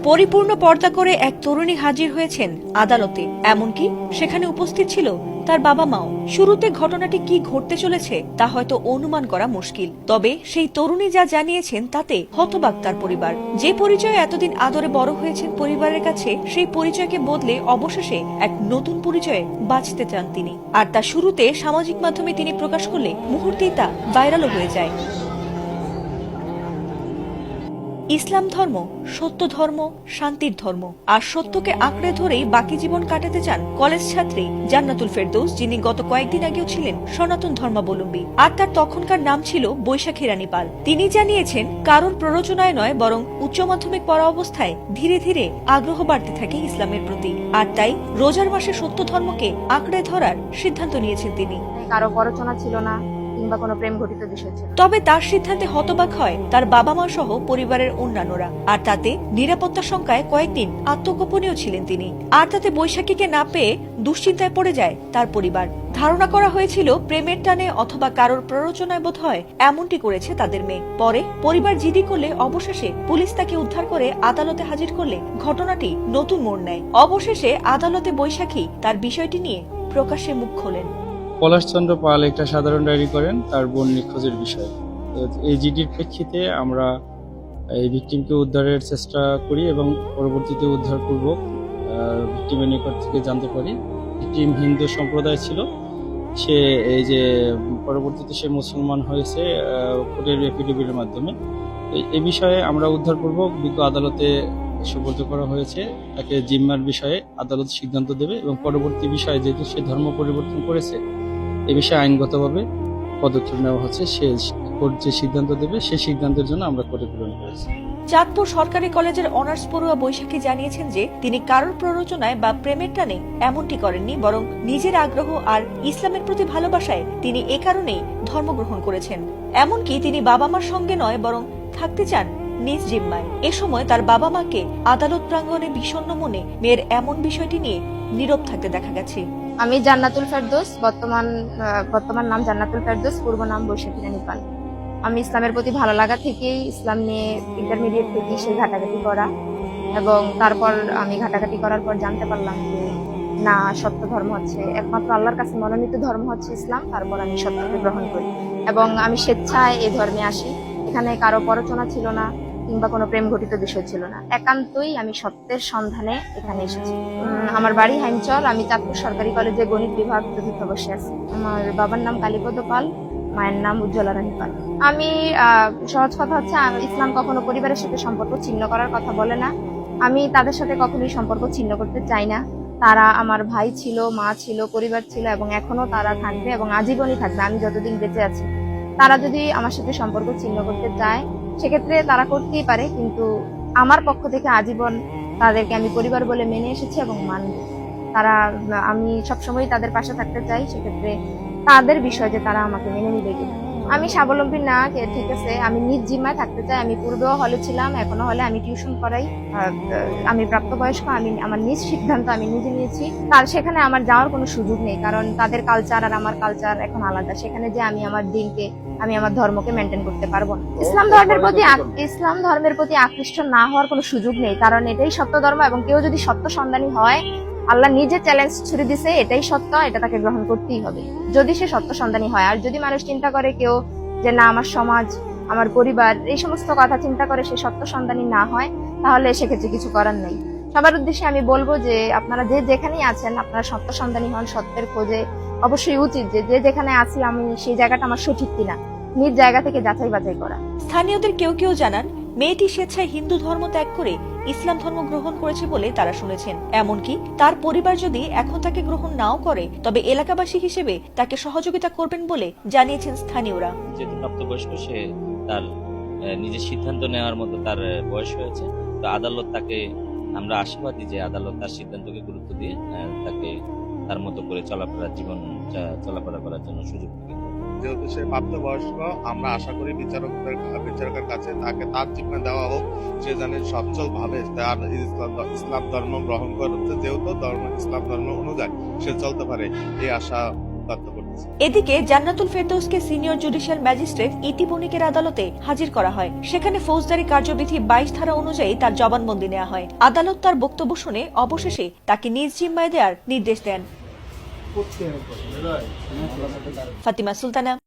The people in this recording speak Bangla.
পরিপূর্ণ পর্দা করে এক তরুণী হাজির হয়েছেন আদালতে, এমনকি সেখানে উপস্থিত ছিল তার বাবা মাও। শুরুতে ঘটনাটি কি ঘটতে চলেছে তা হয়তো অনুমান করা মুশকিল, তবে সেই তরুণী যা জানিয়েছেন তাতে হতবাক তার পরিবার। যে পরিচয়ে এতদিন আদরে বড় হয়েছেন পরিবারের কাছে, সেই পরিচয়কে বদলে অবশেষে এক নতুন পরিচয়ে বাঁচতে চান তিনি। আর তা শুরুতে সামাজিক মাধ্যমে তিনি প্রকাশ করলে মুহূর্তেই তা ভাইরালও হয়ে যায়। ইসলাম ধর্ম সত্য ধর্ম, শান্তির ধর্ম, আর সত্যকে আঁকড়ে ধরেই বাকি জীবন কাটাতে চান কলেজ ছাত্রী জান্নাতুল ফেরদৌস, যিনি গত কয়েকদিন আগেও ছিলেন সনাতন ধর্মাবলম্বী। আর তার তখনকার নাম ছিল বৈশাখী রানী পাল। তিনি জানিয়েছেন, কারোর প্ররোচনায় নয়, বরং উচ্চ মাধ্যমিক পড়া অবস্থায় ধীরে ধীরে আগ্রহ বাড়তে থাকে ইসলামের প্রতি, আর তাই রোজার মাসে সত্য ধর্মকে আঁকড়ে ধরার সিদ্ধান্ত নিয়েছেন তিনি। কারো প্ররোচনা ছিল না কিংবা কোনো প্রেম ঘটিত বিষয় ছিল। তবে তার সিদ্ধান্তে হতবাক হয় তার বাবা মা সহ পরিবারের অন্যান্যরা, আর তাতে নিরাপত্তা শঙ্কায় কয়েকদিন আত্মগোপনীয় ছিলেন তিনি। আর তাতে বৈশাখীকে না পেয়ে দুশ্চিন্তায় পড়ে যায় তার পরিবার। ধারণা করা হয়েছিল প্রেমের টানে অথবা কারোর প্ররোচনায় বোধ হয় এমনটি করেছে তাদের মেয়ে। পরে পরিবার জিডি করলে অবশেষে পুলিশ তাকে উদ্ধার করে আদালতে হাজির করলে ঘটনাটি নতুন মোড় নেয়। অবশেষে আদালতে বৈশাখী তার বিষয়টি নিয়ে প্রকাশ্যে মুখ খোলেন। পলাশচন্দ্র পাল একটা সাধারণ ডায়েরি করেন তার বোন নিখোঁজের বিষয়ে। এই জিডির প্রেক্ষিতে আমরা এই ভিকটিমকে উদ্ধারের চেষ্টা করি এবং পরবর্তীতে উদ্ধারপূর্বক ভিকটিমের নিকট থেকে জানতে পারি ভিকটিম হিন্দু সম্প্রদায় ছিল। সে এই যে পরবর্তীতে সে মুসলমান হয়েছে কোর্টের এফিডেভিটের মাধ্যমে। এই বিষয়ে আমরা উদ্ধারপূর্বক বিজ্ঞ আদালতে সুপর্দ করা হয়েছে। তাকে জিম্মার বিষয়ে আদালত সিদ্ধান্ত দেবে এবং পরবর্তী বিষয়ে যেহেতু সে ধর্ম পরিবর্তন করেছে এ বিষয়ে আইনগতভাবে পদক্ষেপ নেওয়া হচ্ছে। সে কোর্ট যে সিদ্ধান্ত দেবে সেই সিদ্ধান্তের জন্য আমরা কোর্টে প্রেরণ করেছি। চাঁদপুর সরকারি কলেজের অনার্স পড়ুয়া বৈশাখী জানিয়েছেন যে তিনি কারোর প্ররোচনায় বা প্রেমের টানে এমনটি করেননি, বরং নিজের আগ্রহ আর ইসলামের প্রতি ভালোবাসায় তিনি এ কারণেই ধর্মগ্রহণ করেছেন। এমনকি তিনি বাবা মার সঙ্গে নয়, বরং থাকতে চান নিজ জিম্মায়। এ সময় তার বাবা মাকে আদালত প্রাঙ্গণে বিষণ্ণ মনে মেয়ের এমন বিষয়টি নিয়ে নীরব থাকতে দেখা গেছে। আমি জান্নাতুল ফেরদৌস, বর্তমান নাম জান্নাতুল ফেরদৌস, পূর্ব নাম বৈশাখী রানী পাল। আমি ইসলামের প্রতি ভালো লাগা থেকেই ইসলাম নিয়ে ইন্টারমিডিয়েট থেকে সে ঘাটাঘাটি করা, এবং তারপর আমি ঘাটাঘাটি করার পর জানতে পারলাম যে না, সত্য ধর্ম হচ্ছে একমাত্র আল্লাহর কাছে মনোনীত ধর্ম হচ্ছে ইসলাম। তারপর আমি সত্যকে গ্রহণ করি এবং আমি স্বেচ্ছায় এই ধর্মে আসি। এখানে কারো প্ররোচনা ছিল না কিংবা কোনো প্রেম ঘটিত বিষয় ছিল না। একান্তই আমি সত্যের সন্ধানে এখানে এসেছি। আমার বাড়ি হাইমচর। আমি চাঁদপুর সরকারি কলেজে গণিত বিভাগ চতুর্থ বর্ষে আছি। আমার বাবার নাম কালীপদ পাল, মায়ের নাম উজ্জ্বলা রানী পাল। আমি সহজ কথা হচ্ছে, ইসলাম কখনো পরিবারের সাথে সম্পর্ক ছিন্ন করার কথা বলে না। আমি তাদের সাথে কখনোই সম্পর্ক ছিন্ন করতে চাই না। তারা আমার ভাই ছিল, মা ছিল, পরিবার ছিল এবং এখনো তারা থাকবে এবং আজীবনই থাকবে আমি যতদিন বেঁচে আছি। তারা যদি আমার সাথে সম্পর্ক ছিন্ন করতে চায় সেক্ষেত্রে তারা করতেই পারে, কিন্তু আমার পক্ষ থেকে আজীবন তাদেরকে আমি পরিবার বলে মেনে এসেছি এবং মানব। আমি সবসময় তাদের পাশে থাকতে চাই। সেক্ষেত্রে তাদের বিষয় যে তারা আমাকে মেনে নিবে কিনা। আমি স্বাবলম্বী না, ঠিক আছে, আমি নিজ জিম্মায় থাকতে চাই। আমি পূর্বেও হলে ছিলাম, এখনো হলে আমি টিউশন করাই। আমি প্রাপ্তবয়স্ক, আমি আমার নিজ সিদ্ধান্ত আমি নিজে নিয়েছি। তার সেখানে আমার যাওয়ার কোনো সুযোগ নেই, কারণ তাদের কালচার আর আমার কালচার এখন আলাদা। সেখানে যে আমি আমার দিনকে, আমি আমার ধর্মকে মেনটেন করতে পারবো না। ইসলাম ধর্মের প্রতি আকৃষ্ট না হওয়ার কোনো সুযোগ নেই, কারণ এটাই সত্য ধর্ম। এবং কেউ যদি সত্য সন্ধানী হয়, আল্লাহ নিজে চ্যালেঞ্জ ছুড়ে দিছে, এটাই সত্য, এটা তাকে গ্রহণ করতেই হবে যদি সে সত্য সন্ধানী হয়। আর যদি মানুষ চিন্তা করে কেউ যে না, আমার সমাজ, আমার পরিবার, এই সমস্ত কথা চিন্তা করে সে সত্য সন্ধানী না হয়, তাহলে সেক্ষেত্রে কিছু করার নেই। সবার উদ্দেশ্যে আমি বলবো যে আপনারা যে যেখানেই আছেন, আপনারা সত্য সন্ধানী হন। সত্যের খোঁজে অবশ্যই উচিত যে যেখানে আছি আমি সেই জায়গাটা আমার সঠিক কিনা নিজ জায়গা থেকে যাচাই বাছাই করা। স্থানীয়দের কেউ কেউ জানান, মেয়েটি স্বেচ্ছায় হিন্দু ধর্ম ত্যাগ করে ইসলাম ধর্ম গ্রহণ করেছে বলে তারা শুনেছেন। এমনকি তার পরিবার যদি এখন তাকে গ্রহণ নাও করে, তবে এলাকাবাসী হিসেবে তাকে সহযোগিতা করবেন বলে জানিয়েছেন স্থানীয়রা। যেহেতু প্রাপ্তবয়স্ক, সে তার নিজের সিদ্ধান্ত নেওয়ার মতো তার বয়স হয়েছে, তো আদালত তাকে, আমরা আশাবাদী যে আদালত তার সিদ্ধান্তকে গুরুত্ব দিয়ে তাকে তার মতো করে চলাফেরা করার জন্য সুযোগ দিবে। যেহেতু সে প্রাপ্তবয়স্ক, আমরা আশা করি বিচারকের কাছে তাকে তার জিম্মা দেওয়া হোক। সে জানে সচ্ছল ভাবে তার ইসলাম ধর্ম গ্রহণ করতে, যেহেতু ইসলাম ধর্ম অনুযায়ী সে চলতে পারে, এই আশা ব্যক্ত করতেছি। এদিকে জান্নাতুল ফেরদৌসকে সিনিয়র জুডিশিয়াল ম্যাজিস্ট্রেট ইতি বণিকের আদালতে হাজির করা হয়। সেখানে ফৌজদারি কার্যবিধি 22 ধারা অনুযায়ী তার জবানবন্দি নেওয়া হয়। আদালত তার বক্তব্য শুনে অবশেষে তাকে নিজ জিম্মায় দেওয়ার নির্দেশ দেন। ফাতিমা সুলতানা,